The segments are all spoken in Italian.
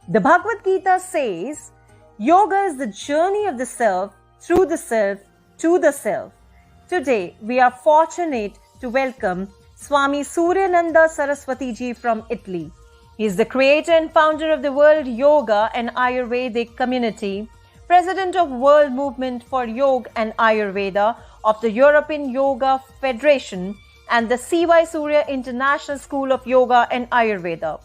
The Bhagavad Gita says, yoga is the journey of the self, through the self, to the self. Today, we are fortunate to welcome Swami Suryananda Saraswati ji from Italy. He is the creator and founder of the World Yoga and Ayurvedic Community, president of World Movement for Yoga and Ayurveda of the European Yoga Federation and the C.Y. Surya International School of Yoga and Ayurveda,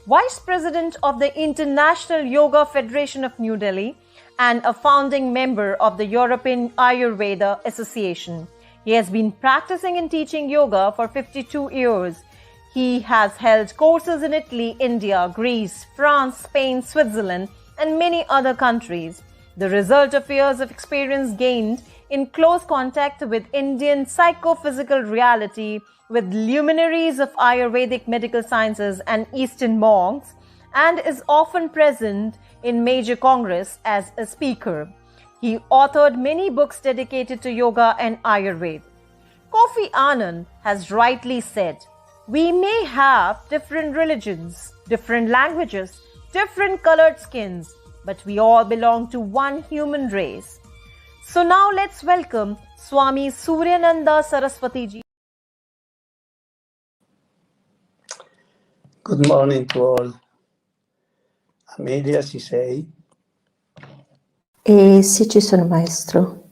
vice president of the International Yoga Federation of New Delhi, and a founding member of the European Ayurveda Association. He has been practicing and teaching yoga for 52 years. He has held courses in Italy, India, Greece, France, Spain, Switzerland, and many other countries. The result of years of experience gained in close contact with Indian psychophysical reality, with luminaries of Ayurvedic medical sciences and Eastern monks, and is often present in major congress as a speaker. He authored many books dedicated to yoga and Ayurveda. Kofi Annan has rightly said, we may have different religions, different languages, different colored skins, but we all belong to one human race. So now let's welcome Swami Suryananda Saraswati ji. Good morning to all. Amelia, ci sei? Sì, ci sono, maestro.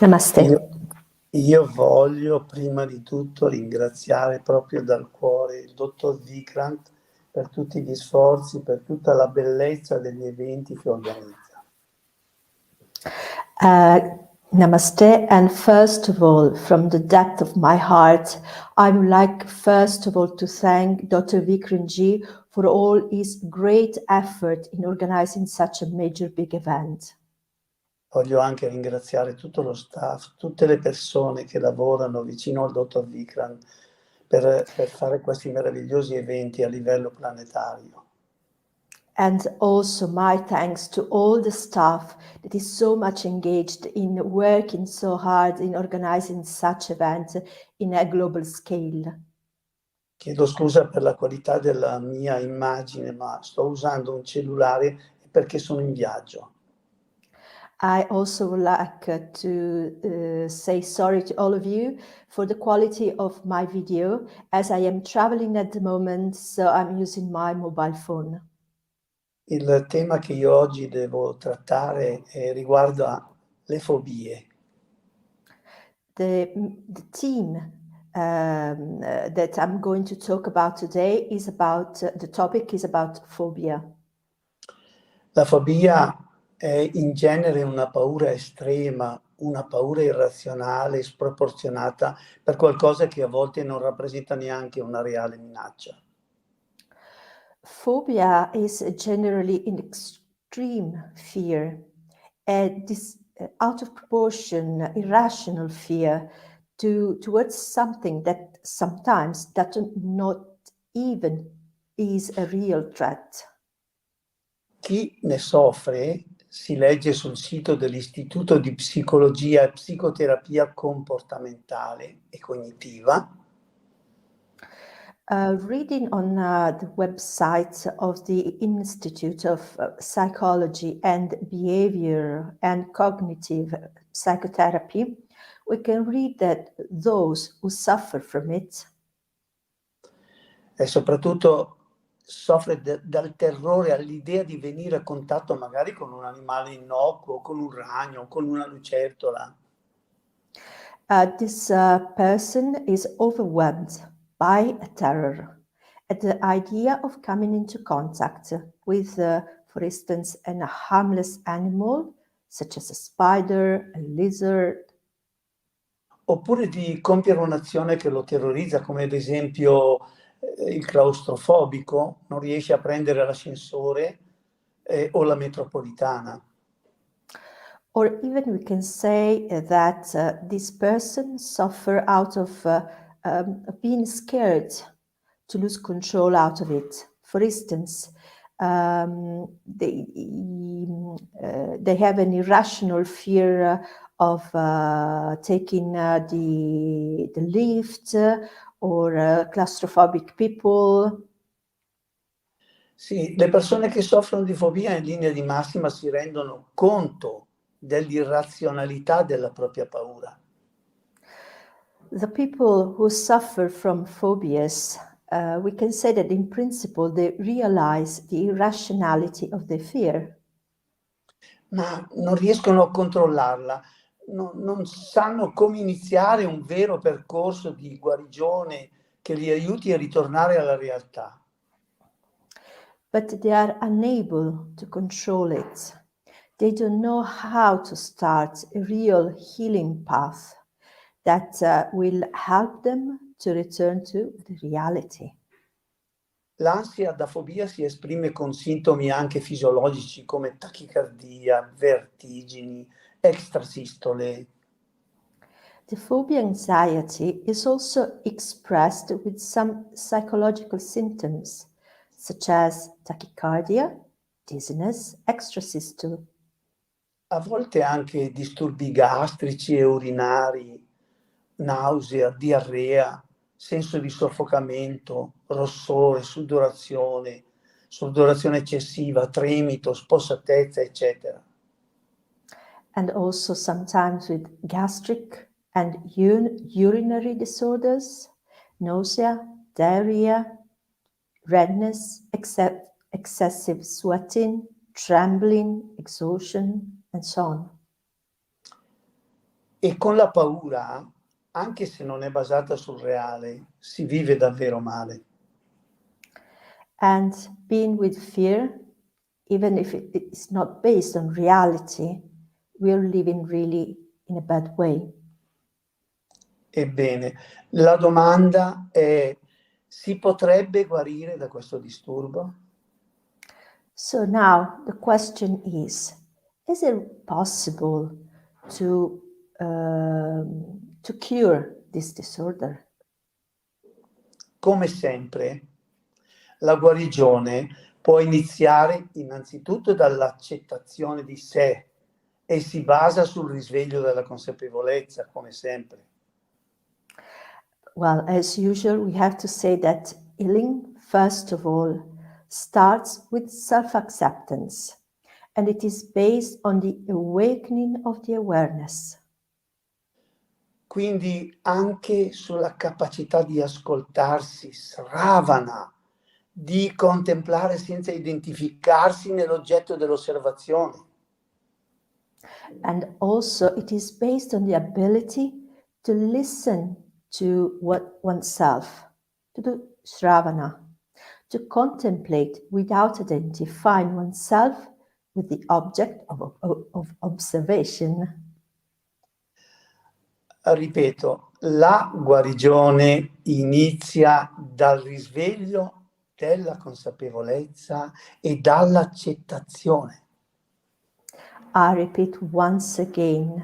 Namaste. Io voglio prima di tutto ringraziare proprio dal cuore il dottor Vikrant per tutti gli sforzi, per tutta la bellezza degli eventi che organizza. Namaste, and first of all, from the depth of my heart, I would like first of all to thank Dr. Vikramji for all his great effort in organizing such a major big event. Voglio anche ringraziare tutto lo staff, tutte le persone che lavorano vicino al dottor Vikrant per fare questi meravigliosi eventi a livello planetario. And also my thanks to all the staff that is so much engaged in working so hard in organizing such events in a global scale. Chiedo scusa per la qualità della mia immagine, ma sto usando un cellulare perché sono in viaggio. I also would like to say sorry to all of you for the quality of my video, as I am traveling at the moment, so I'm using my mobile phone. Il tema che io oggi devo trattare riguarda le fobie. The theme that I'm going to talk about today is about, the topic is about phobia. La fobia è in genere una paura estrema, una paura irrazionale, sproporzionata per qualcosa che a volte non rappresenta neanche una reale minaccia. Phobia is generally an extreme fear, this out of proportion, irrational fear towards something that sometimes that not even is a real threat. Chi ne soffre, si legge sul sito dell'Istituto di Psicologia e Psicoterapia Comportamentale e Cognitiva, reading on the website of the Institute of Psychology and Behavior and Cognitive Psychotherapy, we can read that those who suffer from it e soprattutto soffre dal terrore all'idea di venire a contatto magari con un animale innocuo, con un ragno, con una lucertola. This person is overwhelmed by a terror at the idea of coming into contact with, for instance, a harmless animal, such as a spider, a lizard. Oppure di compiere un'azione che lo terrorizza, come ad esempio il claustrofobico non riesce a prendere l'ascensore o la metropolitana. Or even we can say that this person suffer out of being scared to lose control out of it. For instance, they have an irrational fear of taking the lift or claustrophobic people. Sì, le persone che soffrono di fobia in linea di massima si rendono conto dell'irrazionalità della propria paura. The people who suffer from phobias, we can say that in principle they realize the irrationality of their fear. Ma non riescono a controllarla, non sanno come iniziare un vero percorso di guarigione che li aiuti a ritornare alla realtà. But they are unable to control it. They don't know how to start a real healing path that will help them to return to the reality. L'ansia da fobia si esprime con sintomi anche fisiologici come tachicardia, vertigini, extrasistole. The phobia anxiety is also expressed with some psychological symptoms, such as tachycardia, dizziness, extrasystole. A volte anche disturbi gastrici e urinari, nausea, diarrea, senso di soffocamento, rossore, sudorazione eccessiva, tremito, spossatezza, eccetera. And also sometimes with gastric and urinary disorders, nausea, diarrhea, redness, excessive sweating, trembling, exhaustion, and so on. E con la paura, anche se non è basata sul reale, si vive davvero male. And being with fear, even if it is not based on reality, we are living really in a bad way. Ebbene, la domanda è: si potrebbe guarire da questo disturbo? So now the question is it possible to cure this disorder? Come sempre, la guarigione può iniziare innanzitutto dall'accettazione di sé e si basa sul risveglio della consapevolezza, come sempre. Well, as usual, we have to say that healing, first of all, starts with self-acceptance, and it is based on the awakening of the awareness. Quindi anche sulla capacità di ascoltarsi, sravana, di contemplare senza identificarsi nell'oggetto dell'osservazione. And also it is based on the ability to listen to oneself, to do shravana, to contemplate without identifying oneself with the object of observation. Ripeto, la guarigione inizia dal risveglio della consapevolezza e dall'accettazione. I repeat once again,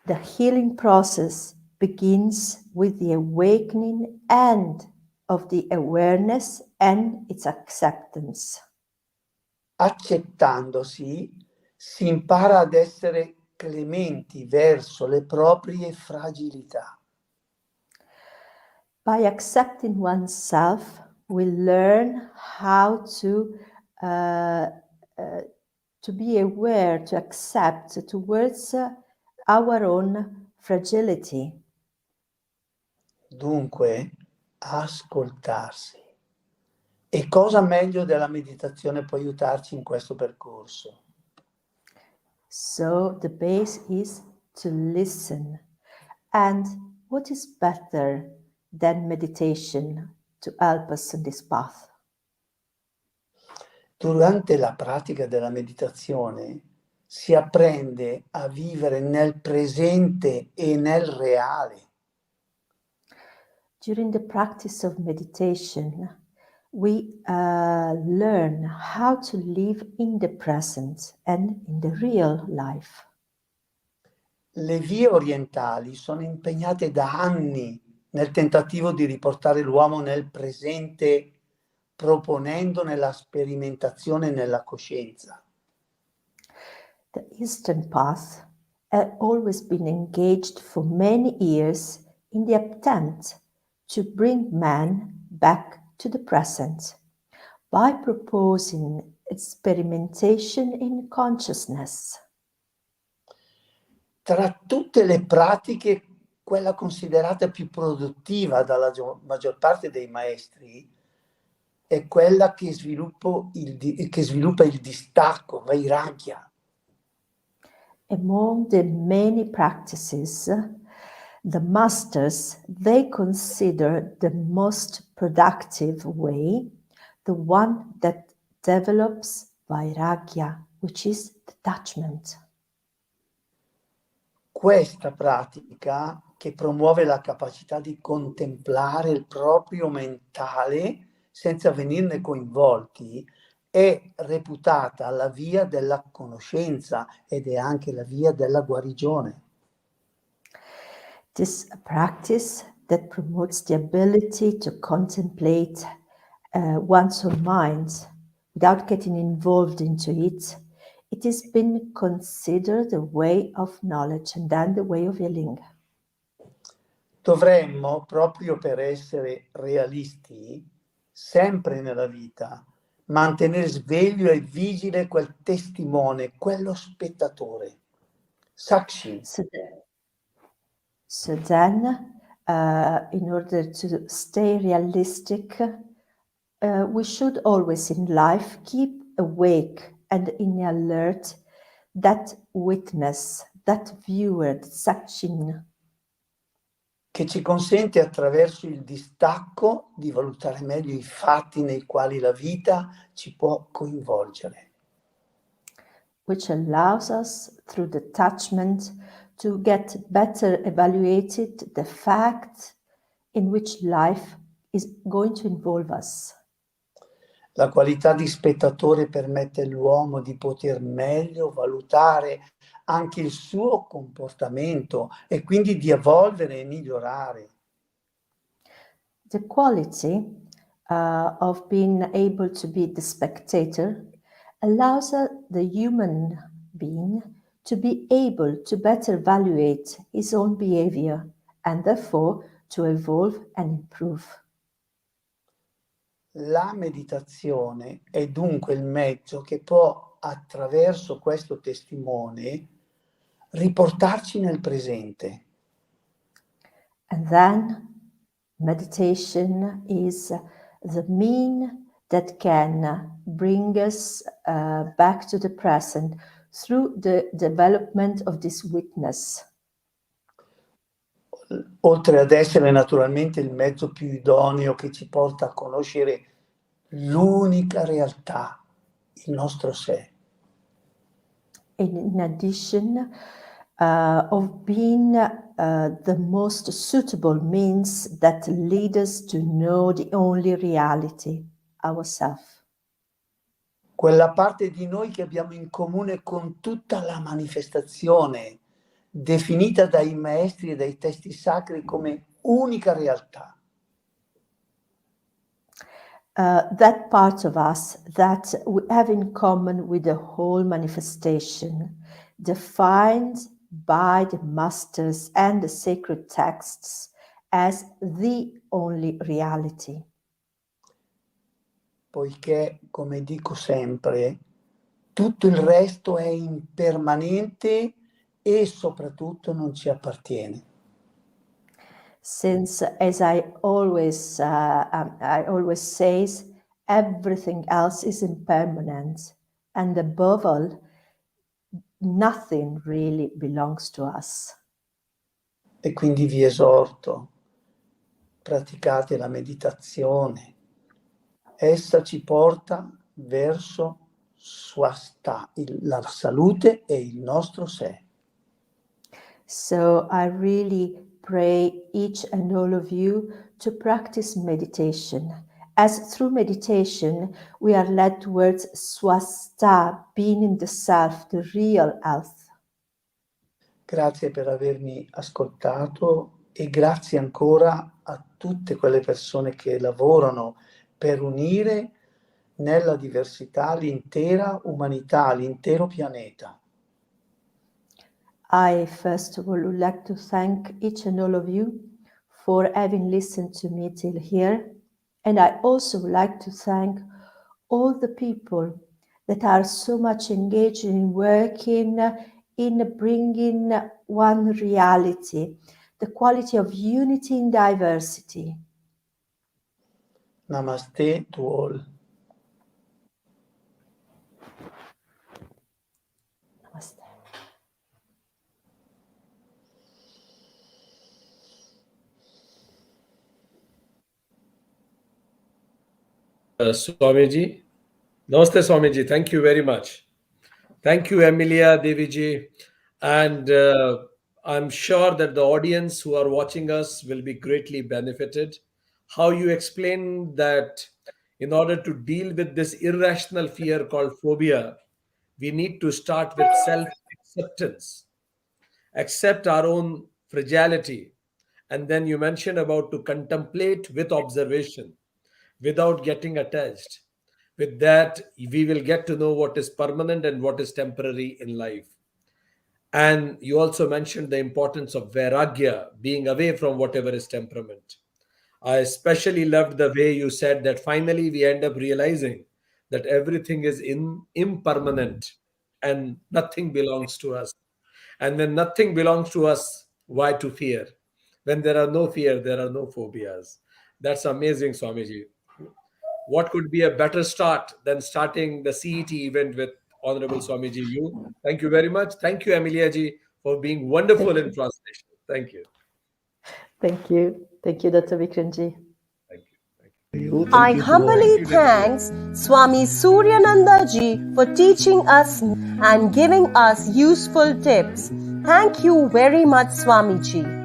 the healing process begins with the awakening and of the awareness and its acceptance. Accettandosi, si impara ad essere clementi verso le proprie fragilità. By accepting oneself, we learn how to be aware, to accept towards our own fragility. Dunque, ascoltarsi. E cosa meglio della meditazione può aiutarci in questo percorso? So the base is to listen. And what is better than meditation to help us in this path? Durante la pratica della meditazione si apprende a vivere nel presente e nel reale. During the practice of meditation, we learn how to live in the present and in the real life. Le vie orientali sono impegnate da anni nel tentativo di riportare l'uomo nel presente, proponendone la sperimentazione nella coscienza. The Eastern path has always been engaged for many years in the attempt to bring man back to the present, by proposing experimentation in consciousness. Tra tutte le pratiche, quella considerata più produttiva dalla maggior parte dei maestri è quella che sviluppa il distacco, vairagya. Among the many practices, the masters, they consider the most productive way the one that develops vairagya, which is detachment. Questa pratica, che promuove la capacità di contemplare il proprio mentale senza venirne coinvolti, è reputata la via della conoscenza ed è anche la via della guarigione. This practice that promotes the ability to contemplate one's own mind without getting involved into it, it has been considered the way of knowledge and then the way of healing. Dovremmo, proprio per essere realisti, sempre nella vita, mantenere sveglio e vigile quel testimone, quello spettatore. Sakshi. So then, in order to stay realistic, we should always in life keep awake and in alert that witness, that viewer, that Sachin, che ci consente attraverso il distacco di valutare meglio i fatti nei quali la vita ci può coinvolgere. which allows us through detachment to get better evaluated the fact in which life is going to involve us. La qualità di spettatore permette all'uomo di poter meglio valutare anche il suo comportamento e quindi di evolvere e migliorare. The quality of being able to be the spectator allows the human being to be able to better evaluate his own behavior and therefore to evolve and improve. La meditazione è dunque il mezzo che può, attraverso questo testimone, riportarci nel presente. And then meditation is the mean that can bring us back to the present through the development of this witness. Oltre ad essere naturalmente il mezzo più idoneo che ci porta a conoscere l'unica realtà, il nostro sé. In addition of being the most suitable means that lead us to know the only reality, ourselves. Quella parte di noi che abbiamo in comune con tutta la manifestazione, definita dai maestri e dai testi sacri come unica realtà. That part of us that we have in common with the whole manifestation, defined by the masters and the sacred texts as the only reality. Poiché, come dico sempre, tutto il resto è impermanente e soprattutto non ci appartiene. Since, as I always say, everything else is impermanent, and above all, nothing really belongs to us. E quindi vi esorto, praticate la meditazione. Essa ci porta verso la salute e il nostro sé. So I really pray each and all of you to practice meditation, as through meditation we are led towards swasta, being in the self, the real health. Grazie per avermi ascoltato e grazie ancora a tutte quelle persone che lavorano per unire nella diversità l'intera umanità, l'intero pianeta. I first of all would like to thank each and all of you for having listened to me till here, and I also would like to thank all the people that are so much engaged in working in bringing one reality, the quality of unity in diversity. Namaste to all. Namaste. Swamiji. Namaste, Swamiji. Thank you very much. Thank you, Emilia Deviji. And I'm sure that the audience who are watching us will be greatly benefited. How you explain that in order to deal with this irrational fear called phobia, we need to start with self acceptance, accept our own fragility. And then you mentioned about to contemplate with observation without getting attached. With that, we will get to know what is permanent and what is temporary in life. And you also mentioned the importance of vairagya, being away from whatever is temperament. I especially loved the way you said that finally we end up realizing that everything is impermanent and nothing belongs to us. And when nothing belongs to us, why to fear? When there are no fear, there are no phobias. That's amazing, Swamiji. What could be a better start than starting the CET event with Honorable Swamiji? You. Thank you very much. Thank you, Amelia ji, for being wonderful in translation. Thank you. Thank you. Thank you, Dr. Vikramji. Thank you. I humbly thanks Swami Suryananda ji for teaching us and giving us useful tips. Thank you very much, Swami ji.